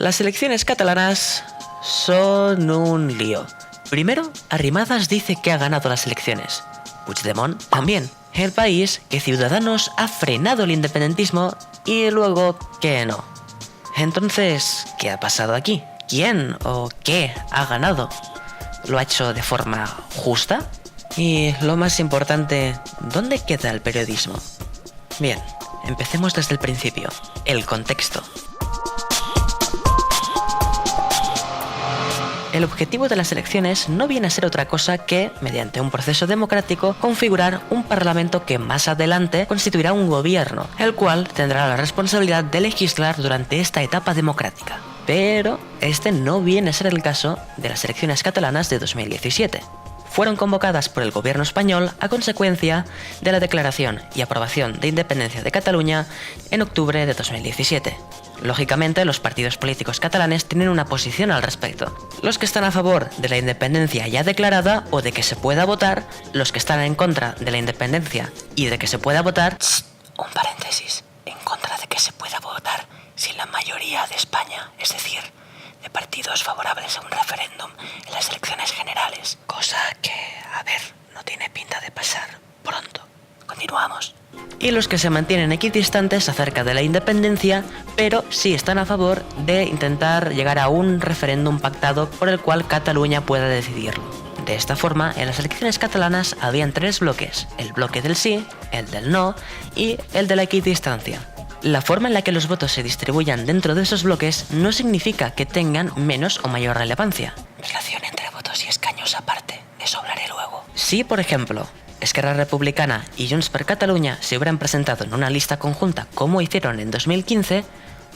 las elecciones catalanas son un lío. Primero, Arrimadas dice que ha ganado las elecciones. Puigdemont también. El país que Ciudadanos ha frenado el independentismo y luego que no. Entonces, ¿qué ha pasado aquí? ¿Quién o qué ha ganado? ¿Lo ha hecho de forma justa? Y lo más importante, ¿dónde queda el periodismo? Bien, empecemos desde el principio, el contexto. El objetivo de las elecciones no viene a ser otra cosa que, mediante un proceso democrático, configurar un parlamento que más adelante constituirá un gobierno, el cual tendrá la responsabilidad de legislar durante esta etapa democrática. Pero este no viene a ser el caso de las elecciones catalanas de 2017. Fueron convocadas por el gobierno español a consecuencia de la declaración y aprobación de independencia de Cataluña en octubre de 2017. Lógicamente, los partidos políticos catalanes tienen una posición al respecto. Los que están a favor de la independencia ya declarada o de que se pueda votar, los que están en contra de la independencia y de que se pueda votar... Un paréntesis, en contra de que se pueda votar sin la mayoría de España, es decir, de partidos favorables a un referéndum en las elecciones generales. Cosa que, a ver, no tiene pinta de pasar pronto. Continuamos. Y los que se mantienen equidistantes acerca de la independencia, pero sí están a favor de intentar llegar a un referéndum pactado por el cual Cataluña pueda decidirlo. De esta forma, en las elecciones catalanas habían tres bloques: el bloque del sí, el del no y el de la equidistancia. La forma en la que los votos se distribuyan dentro de esos bloques no significa que tengan menos o mayor relevancia. Relación entre votos y escaños aparte, de eso hablaré luego. Si, por ejemplo, Esquerra Republicana y Junts per Catalunya se hubieran presentado en una lista conjunta como hicieron en 2015,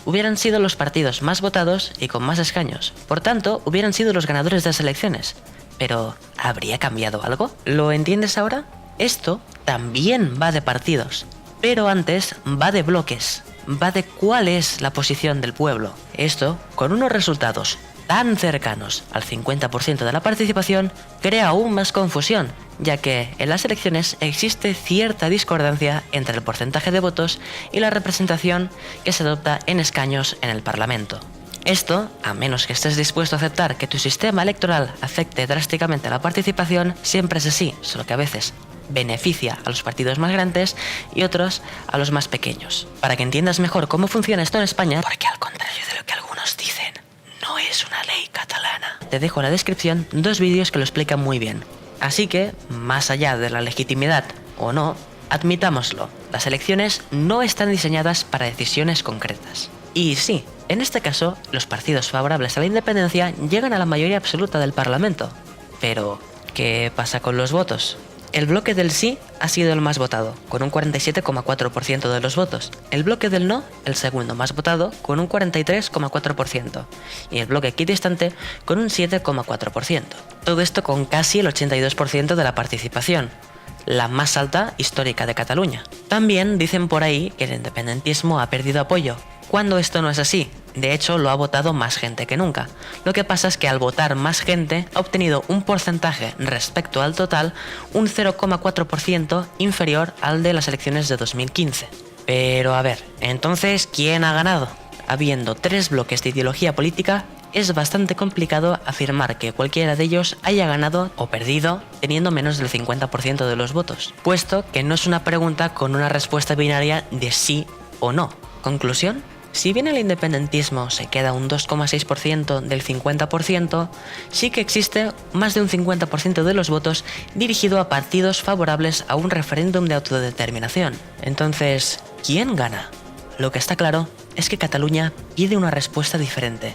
hubieran sido los partidos más votados y con más escaños. Por tanto, hubieran sido los ganadores de las elecciones. Pero, ¿habría cambiado algo? ¿Lo entiendes ahora? Esto también va de partidos, pero antes va de bloques, va de cuál es la posición del pueblo. Esto, con unos resultados tan cercanos al 50% de la participación, crea aún más confusión, ya que en las elecciones existe cierta discordancia entre el porcentaje de votos y la representación que se adopta en escaños en el Parlamento. Esto, a menos que estés dispuesto a aceptar que tu sistema electoral afecte drásticamente a la participación, siempre es así, solo que a veces beneficia a los partidos más grandes y otros a los más pequeños. Para que entiendas mejor cómo funciona esto en España, porque al contrario de lo que algunos dicen, no es una ley catalana, te dejo en la descripción dos vídeos que lo explican muy bien. Así que, más allá de la legitimidad o no, admitámoslo, las elecciones no están diseñadas para decisiones concretas. Y sí, en este caso, los partidos favorables a la independencia llegan a la mayoría absoluta del Parlamento. Pero, ¿qué pasa con los votos? El bloque del sí ha sido el más votado, con un 47,4% de los votos. El bloque del no, el segundo más votado, con un 43,4%. Y el bloque equidistante, con un 7,4%. Todo esto con casi el 82% de la participación, la más alta histórica de Cataluña. También dicen por ahí que el independentismo ha perdido apoyo, cuando esto no es así. De hecho, lo ha votado más gente que nunca. Lo que pasa es que al votar más gente, ha obtenido un porcentaje respecto al total un 0,4% inferior al de las elecciones de 2015. Pero a ver, entonces, ¿quién ha ganado? Habiendo tres bloques de ideología política, es bastante complicado afirmar que cualquiera de ellos haya ganado o perdido teniendo menos del 50% de los votos, puesto que no es una pregunta con una respuesta binaria de sí o no. ¿Conclusión? Si bien el independentismo se queda un 2,6% del 50%, sí que existe más de un 50% de los votos dirigido a partidos favorables a un referéndum de autodeterminación. Entonces, ¿quién gana? Lo que está claro es que Cataluña pide una respuesta diferente,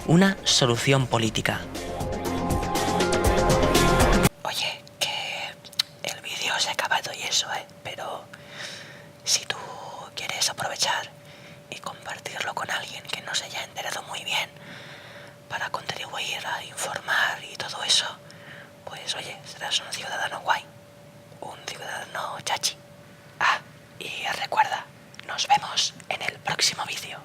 una solución política. Oye, que el vídeo se ha acabado y eso, pero si tú quieres aprovechar y compartirlo con alguien que no se haya enterado muy bien para contribuir a informar y todo eso, pues oye, serás un ciudadano guay, un ciudadano chachi. Ah, y recuerda, nos vemos en el próximo vídeo.